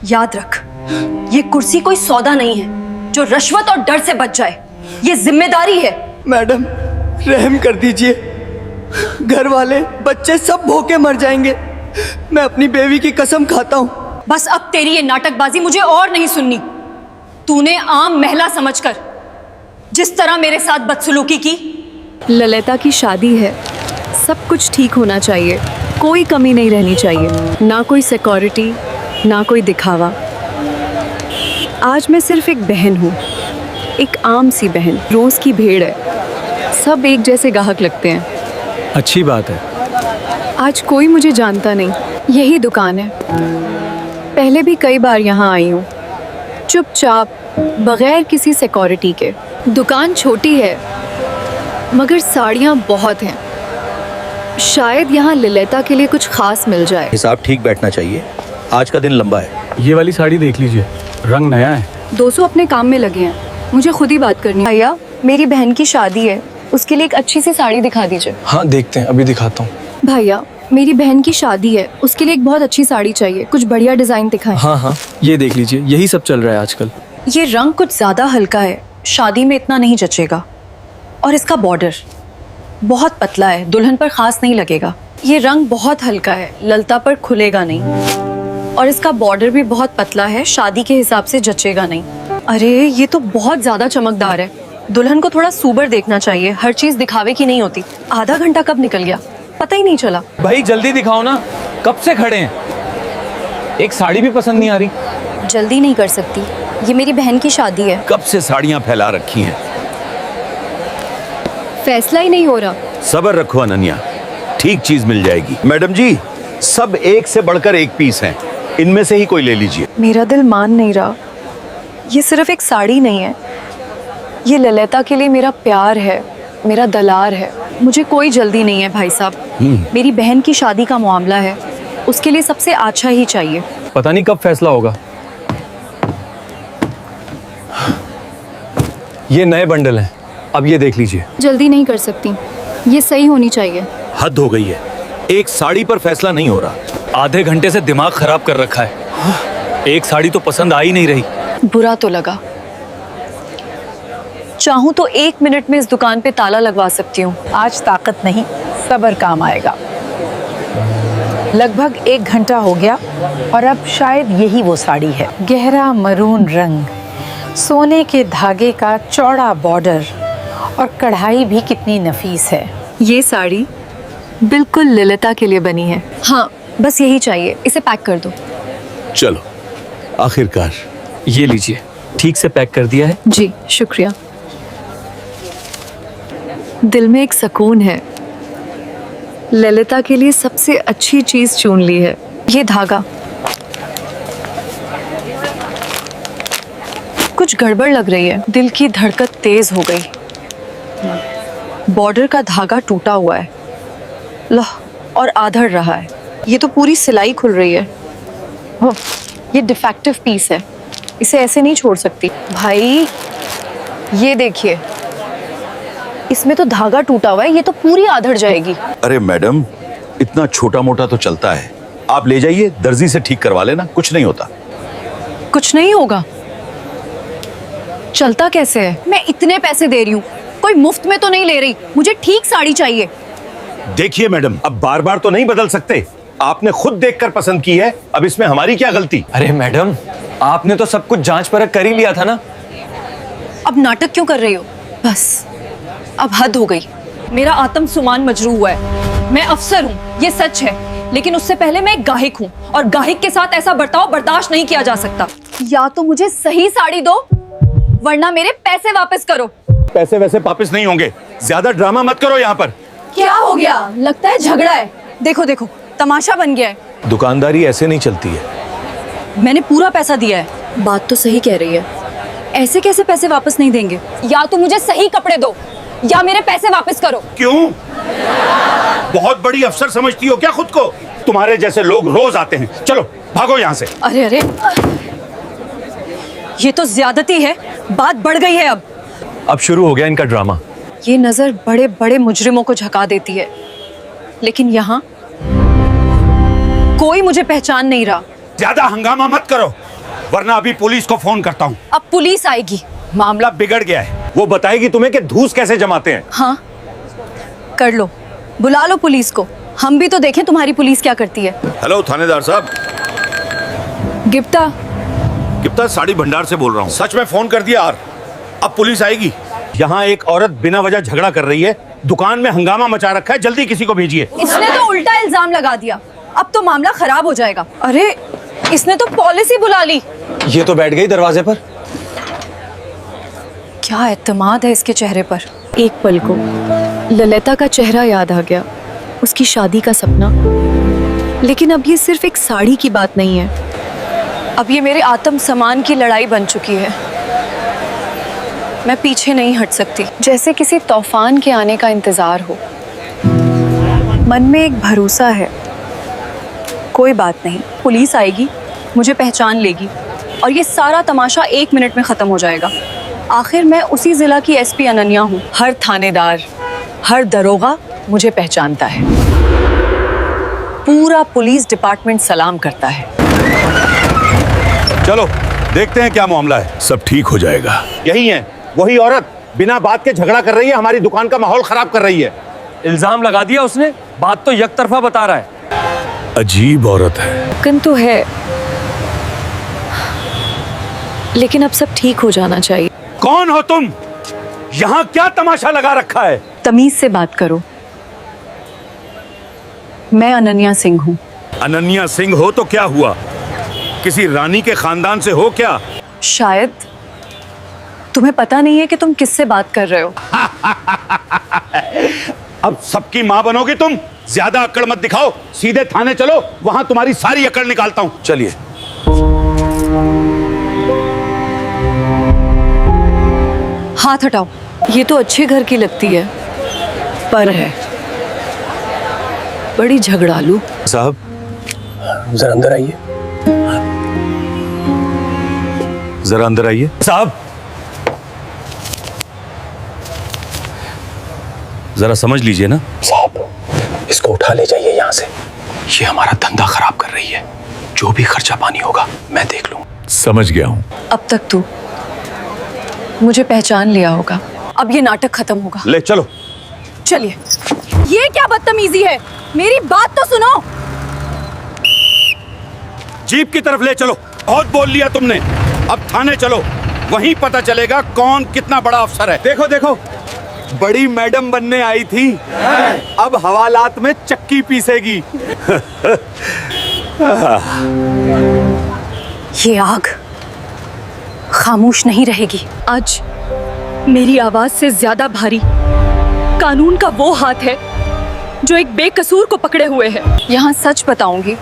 याद रख, ये कुर्सी कोई सौदा नहीं है जो रिश्वत और डर से बच जाए। ये जिम्मेदारी है। मैडम रहम कर दीजिए, घर वाले बच्चे सब भूखे मर जाएंगे। मैं अपनी बेवी की कसम खाता हूँ। बस अब तेरी ये नाटकबाजी मुझे और नहीं सुननी। तूने आम महिला समझकर जिस तरह मेरे साथ बदसलूकी की। ललिता की शादी है, सब कुछ ठीक होना चाहिए, कोई कमी नहीं रहनी चाहिए। ना कोई सिक्योरिटी, ना कोई दिखावा। आज मैं सिर्फ एक बहन हूँ, एक आम सी बहन। रोज़ की भीड़ है, सब एक जैसे ग्राहक लगते हैं। अच्छी बात है। आज कोई मुझे जानता नहीं, यही दुकान है। पहले भी कई बार यहाँ आई हूँ, चुपचाप, बगैर किसी सिक्योरिटी के। दुकान छोटी है मगर साड़ियाँ बहुत हैं। शायद यहाँ ललिता के लिए कुछ खास मिल जाए। हिसाब ठीक बैठना चाहिए, आज का दिन लंबा है। ये वाली साड़ी देख लीजिए, रंग नया है। 200 अपने काम में लगे हैं, मुझे खुद ही बात करनी है। भैया, मेरी बहन की शादी है, उसके लिए एक अच्छी सी साड़ी दिखा दीजिए। हाँ देखते हैं, अभी दिखाता हूँ। भैया, मेरी बहन की शादी है, उसके लिए एक बहुत अच्छी साड़ी चाहिए, कुछ बढ़िया डिजाइन दिखाएं। हाँ, ये देख लीजिए, यही सब चल रहा है आजकल। ये रंग कुछ ज्यादा हल्का है, शादी में इतना नहीं जचेगा। और इसका बॉर्डर बहुत पतला है, दुल्हन पर खास नहीं लगेगा। ये रंग बहुत हल्का है, ललता पर खुलेगा नहीं। और इसका बॉर्डर भी बहुत पतला है, शादी के हिसाब से जचेगा नहीं। अरे ये तो बहुत ज्यादा चमकदार है। दुल्हन को थोड़ा सूबर देखना चाहिए, हर चीज दिखावे की नहीं होती। आधा घंटा कब निकल गया पता ही नहीं चला। भाई जल्दी दिखाओ ना, कब से खड़े हैं। एक साड़ी भी पसंद नहीं आ रही। जल्दी नहीं कर सकती, ये मेरी बहन की शादी है। कब से साड़ियाँ फैला रखी हैं। फैसला ही नहीं हो रहा। सब्र रखो अनन्या, ठीक चीज मिल जाएगी। मैडम जी, सब एक से बढ़कर एक पीस हैं, इनमें से ही कोई ले लीजिए। मेरा दिल मान नहीं रहा। ये सिर्फ एक साड़ी नहीं है, ये ललिता के लिए मेरा प्यार है, मेरा दलार है। मुझे कोई जल्दी नहीं है भाई साहब, मेरी बहन की शादी का मामला है, उसके लिए सबसे अच्छा ही चाहिए। पता नहीं कब फैसला होगा। ये नए बंडल हैं, अब ये देख लीजिए। जल्दी नहीं कर सकती, ये सही होनी चाहिए। हद हो गई है, एक साड़ी पर फैसला नहीं हो रहा। आधे घंटे से दिमाग खराब कर रखा है। एक साड़ी तो पसंद आ ही नहीं रही। बुरा तो लगा। चाहूं तो 1 मिनट में इस दुकान पे ताला लगवा सकती हूँ। आज ताकत नहीं, सब्र काम आएगा। लगभग 1 घंटा हो गया और अब शायद यही वो साड़ी है। गहरा मरून रंग, सोने के धागे का चौड़ा बॉर्डर और कढ़ाई भी कितनी नफीस है। ये साड़ी बिल्कुल ललिता के लिए बनी है। हाँ, बस यही चाहिए, इसे पैक कर दो। चलो, आखिरकार। ये लीजिए, ठीक से पैक कर दिया है। जी शुक्रिया। दिल में एक सुकून है, ललिता के लिए सबसे अच्छी चीज चुन ली है। ये धागा कुछ गड़बड़ लग रही है, दिल की धड़कन तेज हो गई। बॉर्डर का धागा टूटा हुआ है, लो, और आधड़ रहा है। ये तो पूरी सिलाई खुल रही है। हो, ये डिफेक्टिव पीस है, इसे ऐसे नहीं छोड़ सकती। भाई ये देखिए, इसमें तो धागा टूटा हुआ है, ये तो पूरी आधड़ जाएगी। अरे मैडम, इतना छोटा मोटा तो चलता है, आप ले जाइए, दर्जी से ठीक करवा लेना, कुछ नहीं होता। कुछ नहीं होगा? चलता कैसे है? मैं इतने पैसे दे रही हूँ, कोई मुफ्त में तो नहीं ले रही। मुझे ठीक साड़ी चाहिए। देखिए मैडम, अब बार बार तो नहीं बदल सकते। आपने खुद देखकर पसंद की है, अब इसमें हमारी क्या गलती। अरे मैडम, आपने तो सब कुछ जांच परख कर ही लिया था ना। अब नाटक क्यों कर रही हो? बस अब हद हो गई। मेरा आत्म सुमान मजरू हुआ है। मैं अफसर हूँ, ये सच है, लेकिन उससे पहले मैं एक गाहिक हूँ, और गाहिक के साथ ऐसा बर्ताव बर्दाश्त नहीं किया जा सकता। या तो मुझे सही साड़ी दो, वरना मेरे पैसे वापस करो। पैसे वैसे वापस नहीं होंगे, ज्यादा ड्रामा मत करो यहाँ पर। क्या हो गया? लगता है झगड़ा है। देखो देखो, तमाशा बन गया है। दुकानदारी ऐसे नहीं चलती है। मैंने पूरा पैसा दिया है। बात तो सही कह रही है, ऐसे कैसे पैसे वापस नहीं देंगे? या तो मुझे सही कपड़े दो, या मेरे पैसे वापस करो। क्यों? बहुत बड़ी अफसर समझती हो क्या खुद को? तुम्हारे जैसे लोग रोज आते हैं। चलो भागो यहाँ से। अरे अरे, ये तो ज्यादती है, बात बढ़ गई है। अब शुरू हो गया इनका ड्रामा। ये नजर बड़े बड़े मुजरिमों को झका देती है, लेकिन यहाँ कोई मुझे पहचान नहीं रहा। ज्यादा हंगामा मत करो, वरना अभी पुलिस को फोन करता हूँ। अब पुलिस आएगी। मामला बिगड़ गया है, वो बताएगी तुम्हें कि धूस कैसे जमाते हैं। हाँ, कर लो, बुला लो पुलिस को, हम भी तो देखें तुम्हारी पुलिस क्या करती है। हेलो थानेदार साहब। गिप्ता, गिप्ता साड़ी भंडार से बोल रहा हूँ। सच में फोन कर दिया यार, अब पुलिस आएगी। यहाँ एक औरत बिना वजह झगड़ा कर रही है, दुकान में हंगामा मचा रखा है, जल्दी किसी को भेजिए। इसने तो उल्टा इल्जाम लगा दिया, अब तो मामला खराब हो जाएगा। अरे इसने तो पुलिस ही बुला ली। ये तो बैठ गई दरवाजे पर। क्या एतमाद है इसके चेहरे पर। एक पल को ललिता का चेहरा याद आ गया, उसकी शादी का सपना। लेकिन अब ये सिर्फ एक साड़ी की बात नहीं है, अब ये मेरे आत्म सम्मान की लड़ाई बन चुकी है। मैं पीछे नहीं हट सकती। जैसे किसी तूफान के आने का इंतजार हो। मन में एक भरोसा है, कोई बात नहीं, पुलिस आएगी, मुझे पहचान लेगी और ये सारा तमाशा 1 मिनट में खत्म हो जाएगा। आखिर मैं उसी जिला की एसपी अनन्या हूँ। हर थानेदार, हर दरोगा मुझे पहचानता है। पूरा पुलिस डिपार्टमेंट सलाम करता है। चलो देखते हैं क्या मामला है। सब ठीक हो जाएगा। यही है वही औरत, बिना बात के झगड़ा कर रही है, हमारी दुकान का माहौल खराब कर रही है। इल्जाम लगा दिया उसने, बात तो एक तरफा बता रहा है। अजीब औरत है। मुमकिन तो है, लेकिन अब सब ठीक हो जाना चाहिए। कौन हो तुम? यहाँ क्या तमाशा लगा रखा है? तमीज से बात करो। मैं अनन्या सिंह हूँ। अनन्या सिंह हो तो क्या हुआ? किसी रानी के खानदान से हो क्या? शायद तुम्हें पता नहीं है कि तुम किससे बात कर रहे हो। अब सबकी माँ बनोगी तुम? ज्यादा अकड़ मत दिखाओ, सीधे थाने चलो, वहां तुम्हारी सारी अकड़ निकालता हूँ। चलिए। हाथ हटाओ। ये तो अच्छे घर की लगती है, पर है बड़ी झगड़ालू। साहब जरा अंदर आइए। जरा अंदर आइए। साहब जरा समझ लीजिए ना। साहब इसको उठा ले जाइए यहाँ से, ये हमारा धंधा खराब कर रही है। जो भी खर्चा पानी होगा मैं देख लूँ। समझ गया हूँ। अब तक तू मुझे पहचान लिया होगा, अब ये नाटक खत्म होगा। ले चलो। चलिए। ये क्या बदतमीजी है, मेरी बात तो सुनो। जीप की तरफ ले चलो। बहुत बोल लिया तुमने, अब थाने चलो, वहीं पता चलेगा कौन कितना बड़ा अफसर है। देखो देखो, बड़ी मैडम बनने आई थी, अब हवालात में चक्की पीसेगी। ये आग खामोश नहीं रहेगी। आज मेरी आवाज से ज्यादा भारी कानून का वो हाथ है जो एक बेकसूर को पकड़े हुए है। यहाँ सच बताऊंगी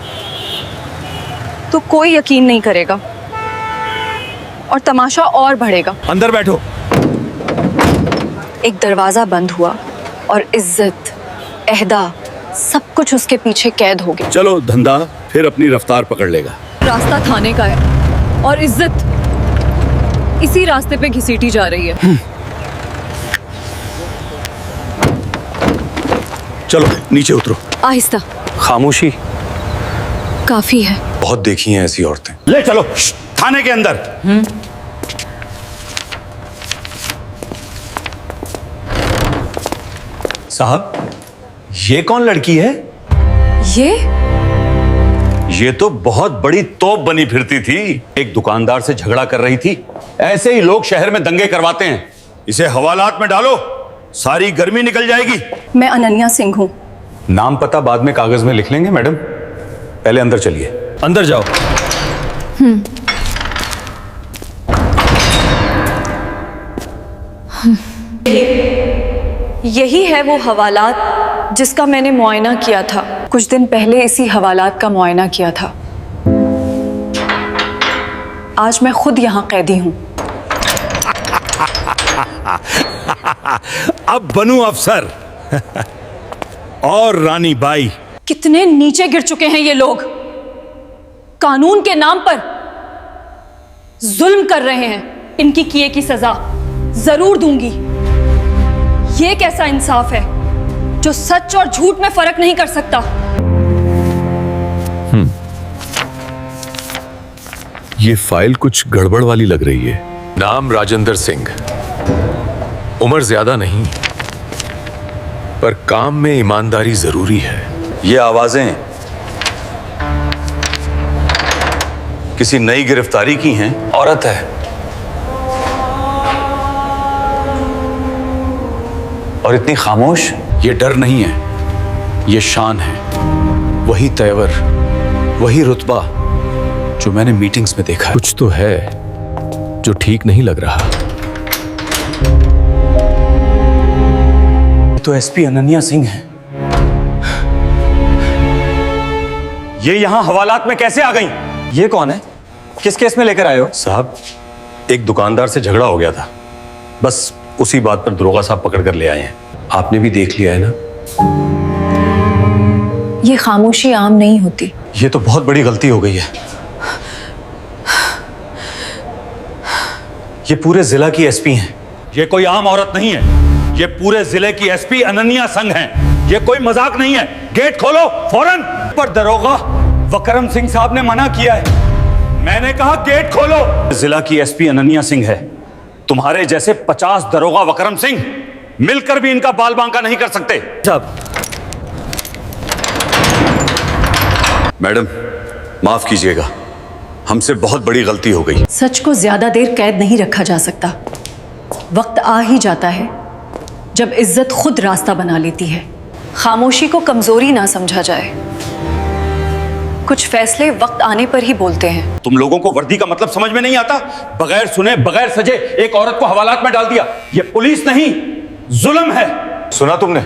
तो कोई यकीन नहीं करेगा और तमाशा और बढ़ेगा। अंदर बैठो। एक दरवाजा बंद हुआ और इज्जत, एहदा, सब कुछ उसके पीछे कैद हो गया। चलो, धंधा फिर अपनी रफ्तार पकड़ लेगा। रास्ता थाने का है और इज्जत इसी रास्ते पे घसीटी जा रही है। चलो नीचे उतरो। आहिस्ता। खामोशी काफी है। बहुत देखी हैं ऐसी औरतें। ले चलो थाने के अंदर। साहब ये कौन लड़की है? ये तो बहुत बड़ी तोप बनी फिरती थी, एक दुकानदार से झगड़ा कर रही थी। ऐसे ही लोग शहर में दंगे करवाते हैं। इसे हवालात में डालो, सारी गर्मी निकल जाएगी। मैं अनन्या सिंह हूँ। नाम पता बाद में कागज में लिख लेंगे मैडम, पहले अंदर चलिए। अंदर जाओ। यही है वो हवालात जिसका मैंने मुआयना किया था। कुछ दिन पहले इसी हवालात का मुआयना किया था। आज मैं खुद यहाँ कैदी हूँ। अब बनूं अफसर और रानी बाई। कितने नीचे गिर चुके हैं ये लोग, कानून के नाम पर जुल्म कर रहे हैं। इनकी किए की सजा जरूर दूंगी। ये कैसा इंसाफ है जो सच और झूठ में फर्क नहीं कर सकता। ये फाइल कुछ गड़बड़ वाली लग रही है। नाम राजेंद्र सिंह, उम्र ज्यादा नहीं, पर काम में ईमानदारी जरूरी है। ये आवाजें किसी नई गिरफ्तारी की हैं? औरत है। और इतनी खामोश। ये डर नहीं है, ये शान है। वही तेवर, वही रुतबा जो मैंने मीटिंग्स में देखा है। कुछ तो है जो ठीक नहीं लग रहा। तो एसपी अनन्या सिंह है। ये यहाँ हवालात में कैसे आ गई? ये कौन है? किस केस में लेकर आए हो? साहब, एक दुकानदार से झगड़ा हो गया था, बस उसी बात पर दरोगा साहब पकड़ कर ले आए हैं। आपने भी देख लिया है ना? ये खामोशी आम नहीं होती। ये तो बहुत बड़ी गलती हो गई है। ये पूरे जिला की एसपी हैं। ये कोई आम औरत नहीं है, ये पूरे जिले की एसपी अनन्या संघ हैं। ये कोई मजाक नहीं है। गेट खोलो फौरन। पर दरोगा वकरम सिंह साहब ने मना किया है। मैंने कहा गेट खोलो। जिला की एसपी अनन्या सिंह है। तुम्हारे जैसे 50 दरोगा वकरम सिंह मिलकर भी इनका बाल बांका नहीं कर सकते। साहब, मैडम माफ कीजिएगा, हमसे बहुत बड़ी गलती हो गई। सच को ज्यादा देर कैद नहीं रखा जा सकता। वक्त आ ही जाता है जब इज्जत खुद रास्ता बना लेती है। खामोशी को कमजोरी ना समझा जाए। कुछ फैसले वक्त आने पर ही बोलते हैं। तुम लोगों को वर्दी का मतलब समझ में नहीं आता? बगैर सुने बगैर सजे एक औरत को हवालात में डाल दिया। ये पुलिस नहीं, जुल्म है। सुना तुमने?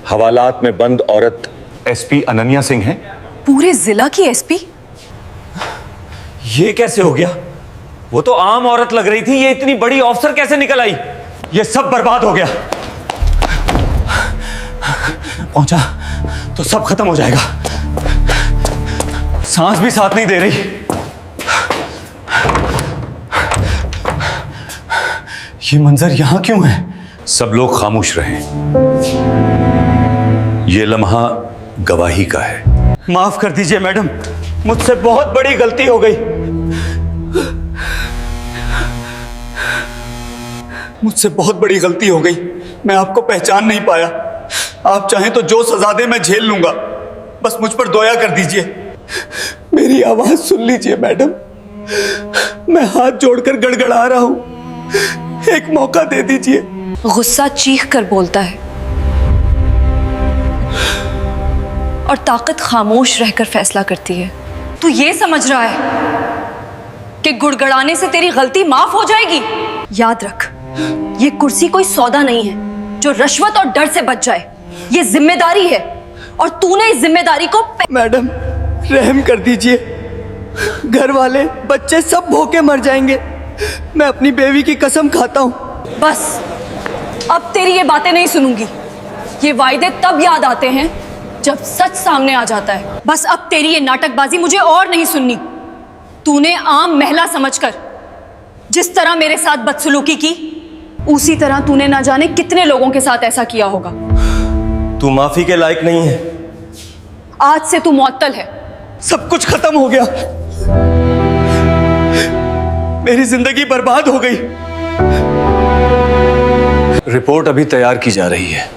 हवालात में बंद औरत एसपी अनन्या सिंह है। पूरे जिला की एसपी? ये कैसे हो गया? वो तो आम औरत लग रही थी, ये इतनी बड़ी ऑफिसर कैसे निकल आई? ये सब बर्बाद हो गया। पहुंचा तो सब खत्म हो जाएगा। सांस भी साथ नहीं दे रही। ये मंजर यहां क्यों है? सब लोग खामोश रहें। ये लम्हा गवाही का है। माफ कर दीजिए मैडम, मुझसे बहुत बड़ी गलती हो गई। मुझसे बहुत बड़ी गलती हो गई। मैं आपको पहचान नहीं पाया। आप चाहें तो जो सजा दे मैं झेल लूंगा, बस मुझ पर दया कर दीजिए। मेरी आवाज सुन लीजिए मैडम, मैं हाथ जोड़कर गड़गड़ा रहा हूं। एक मौका दे दीजिए। गुस्सा चीख कर बोलता है और ताकत खामोश रहकर फैसला करती है। तू ये समझ रहा है कि गुड़गड़ाने से तेरी गलती माफ हो जाएगी? याद रख, ये कुर्सी कोई सौदा नहीं है जो रिश्वत और डर से बच जाए। ये जिम्मेदारी है और तूने इस जिम्मेदारी को मैडम रहम कर दीजिए, घर वाले बच्चे सब भूखे मर जाएंगे। मैं अपनी बेवी की कसम खाता हूँ। बस अब तेरी ये बातें नहीं सुनूंगी। ये वायदे तब याद आते हैं जब सच सामने आ जाता है। बस अब तेरी ये नाटकबाजी मुझे और नहीं सुननी। तूने आम महिला समझकर जिस तरह मेरे साथ बदसलूकी की, उसी तरह तूने ना जाने कितने लोगों के साथ ऐसा किया होगा। तू माफी के लायक नहीं है। आज से तू मुअत्तल है। सब कुछ खत्म हो गया। मेरी जिंदगी बर्बाद हो गई। रिपोर्ट अभी तैयार की जा रही है,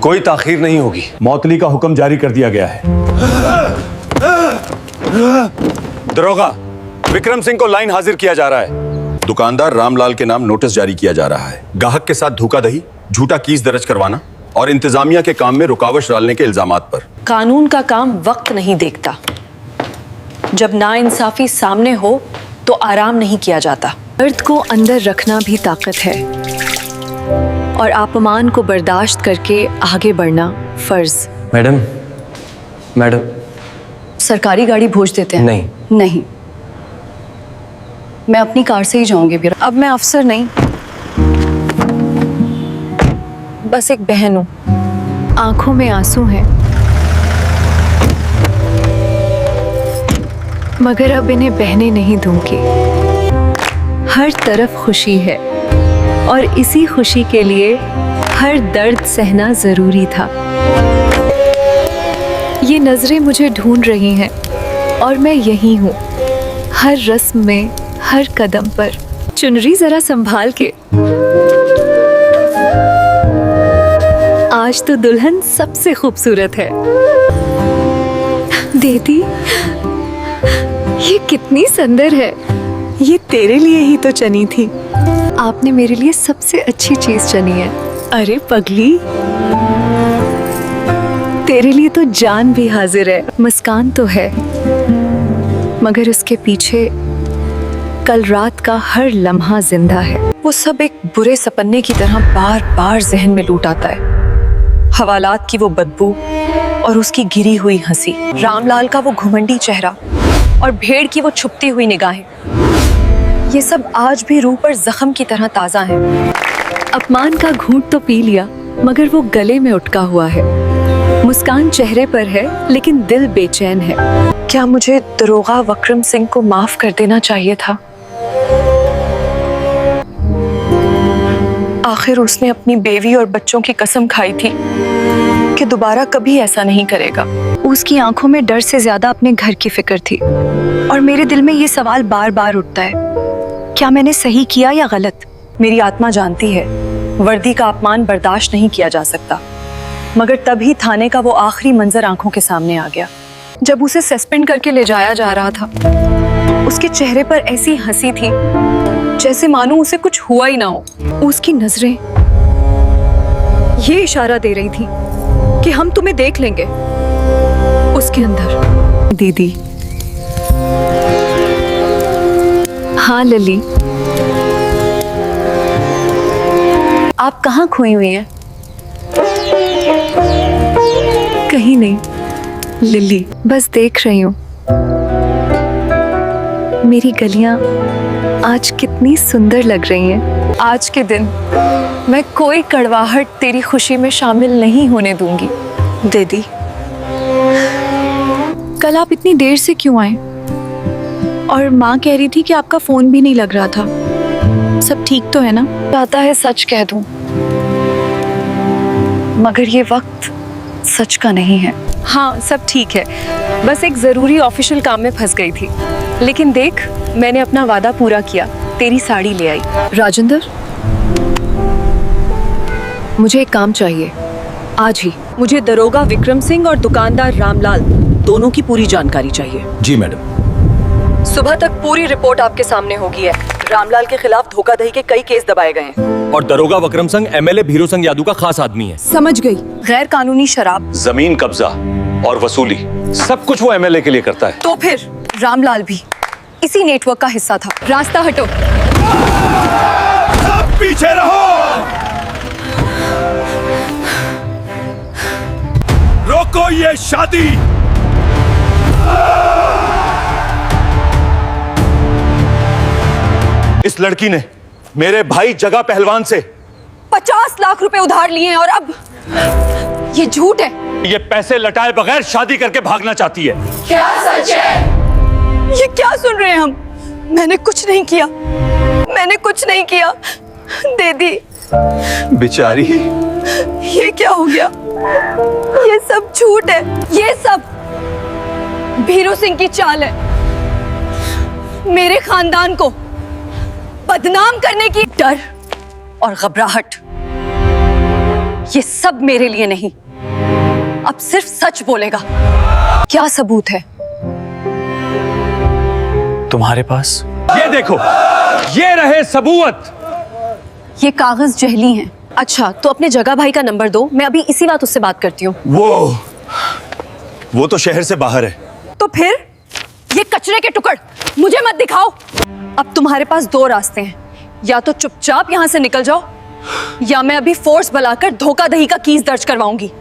कोई ताखीर नहीं होगी। मौतली का हुक्म जारी कर दिया गया है। दरोगा विक्रम सिंह को लाइन हाजिर किया जा रहा है। दुकानदार रामलाल के नाम नोटिस जारी किया जा रहा है। ग्राहक के साथ धोखाधड़ी, झूठा केस दर्ज करवाना और इंतजामिया के काम में रुकावट डालने के इल्जामात पर। कानून का काम वक्त नहीं देखता। जब नाइंसाफी सामने हो तो आराम नहीं किया जाता। दर्द को अंदर रखना भी ताकत है और अपमान को बर्दाश्त करके आगे बढ़ना फर्ज। मैडम, मैडम सरकारी गाड़ी भेज देते हैं? नहीं, मैं अपनी कार से ही जाऊंगी। फिर अब मैं अफसर नहीं, बस एक बहन हूं। आंखों में आंसू हैं, मगर अब इन्हें बहने नहीं दूंगी। हर तरफ खुशी है और इसी खुशी के लिए हर दर्द सहना जरूरी था। ये नजरें मुझे ढूंढ रही हैं, और मैं यही हूँ, हर रस्म में, हर कदम पर। चुनरी जरा संभाल के। आज तो दुल्हन सबसे खूबसूरत है। दीदी, ये कितनी सुंदर है। ये तेरे लिए ही तो चनी थी। आपने मेरे लिए सबसे अच्छी चीज चनी है। अरे पगली, तेरे लिए तो जान भी हाजिर है। मुस्कान तो है, मगर उसके पीछे कल रात का हर लम्हा जिंदा है। वो सब एक बुरे सपने की तरह बार बार जहन में लूट आता है। हवालात की वो बदबू और उसकी गिरी हुई हंसी, रामलाल का वो घुमंडी चेहरा और भेड़ की वो छुपती हुई निगाहें, ये सब आज भी रूह पर जख्म की तरह ताज़ा है। अपमान का घूंट तो पी लिया, मगर वो गले में उटका हुआ है। मुस्कान चेहरे पर है, लेकिन दिल बेचैन है। क्या मुझे दरोगा विक्रम सिंह को माफ कर देना चाहिए था? आखिर उसने अपनी बेवी और बच्चों की कसम खाई थी कि दोबारा कभी ऐसा नहीं करेगा। उसकी आंखों में डर से ज्यादा अपने घर की फिक्र थी, और मेरे दिल में ये सवाल बार बार उठता है, क्या मैंने सही किया या गलत? मेरी आत्मा जानती है वर्दी का अपमान बर्दाश्त नहीं किया जा सकता, मगर तभी थाने का वो आखिरी मंजर आंखों के सामने आ गया। जब उसे सस्पेंड करके ले जाया जा रहा था, उसके चेहरे पर ऐसी हंसी थी जैसे मानो उसे कुछ हुआ ही ना हो। उसकी नजरें ये इशारा दे रही थी कि हम तुम्हें देख लेंगे। उसके अंदर दीदी। हाँ लली, आप कहाँ खोई हुई हैं? कहीं नहीं लिली, बस देख रही हूँ मेरी गलियां आज कितनी सुंदर लग रही हैं। आज के दिन मैं कोई कड़वाहट तेरी खुशी में शामिल नहीं होने दूंगी। दीदी, कल आप इतनी देर से क्यों आए? और माँ कह रही थी कि आपका फोन भी नहीं लग रहा था। सब ठीक तो है ना? चाहता है सच कह दूं, मगर ये वक्त सच का नहीं है। हाँ, सब ठीक है, बस एक जरूरी ऑफिशियल काम में फंस गई थी। लेकिन देख, मैंने अपना वादा पूरा किया, तेरी साड़ी ले आई। राजेंद्र, मुझे एक काम चाहिए आज ही। मुझे दरोगा विक्रम सिंह और दुकानदार रामलाल दोनों की पूरी जानकारी चाहिए। जी मैडम। सुबह तक पूरी रिपोर्ट आपके सामने होगी है। रामलाल के खिलाफ धोखाधड़ी के कई केस दबाए गए हैं। और दरोगा विक्रम सिंह एमएलए भीरू सिंह यादव का खास आदमी है। समझ गई। गैर कानूनी शराब, जमीन कब्जा और वसूली, सब कुछ वो एमएलए के लिए करता है। तो फिर रामलाल भी इसी नेटवर्क का हिस्सा था। रास्ता हटो। सब पीछे रहो। रोको ये शादी। इस लड़की ने मेरे भाई जगा पहलवान से 50 लाख रुपए उधार लिए हैं और अब ये झूठ है। ये पैसे लौटाए बगैर शादी करके भागना चाहती है। क्या सच है? ये क्या सुन रहे हैं हम? मैंने कुछ नहीं किया, मैंने कुछ नहीं किया। दीदी बेचारी, ये क्या हो गया? ये सब झूठ है, ये सब भीरू सिंह की चाल है। मेरे खानदान को बदनाम करने की डर और घबराहट, ये सब मेरे लिए नहीं, अब सिर्फ सच बोलेगा। क्या सबूत है तुम्हारे पास? ये देखो, ये रहे सबूत। ये कागज जहली हैं। अच्छा, तो अपने जगा भाई का नंबर दो, मैं अभी इसी बात उससे बात करती हूँ। वो तो शहर से बाहर है। तो फिर ये कचरे के टुकड़ मुझे मत दिखाओ। अब तुम्हारे पास दो रास्ते हैं, या तो चुपचाप यहाँ से निकल जाओ, या मैं अभी फोर्स बुलाकर धोखाधड़ी का केस दर्ज करवाऊंगी।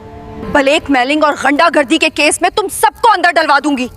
ब्लैकमेलिंग और गंडागर्दी के केस में तुम सबको अंदर डलवा दूंगी।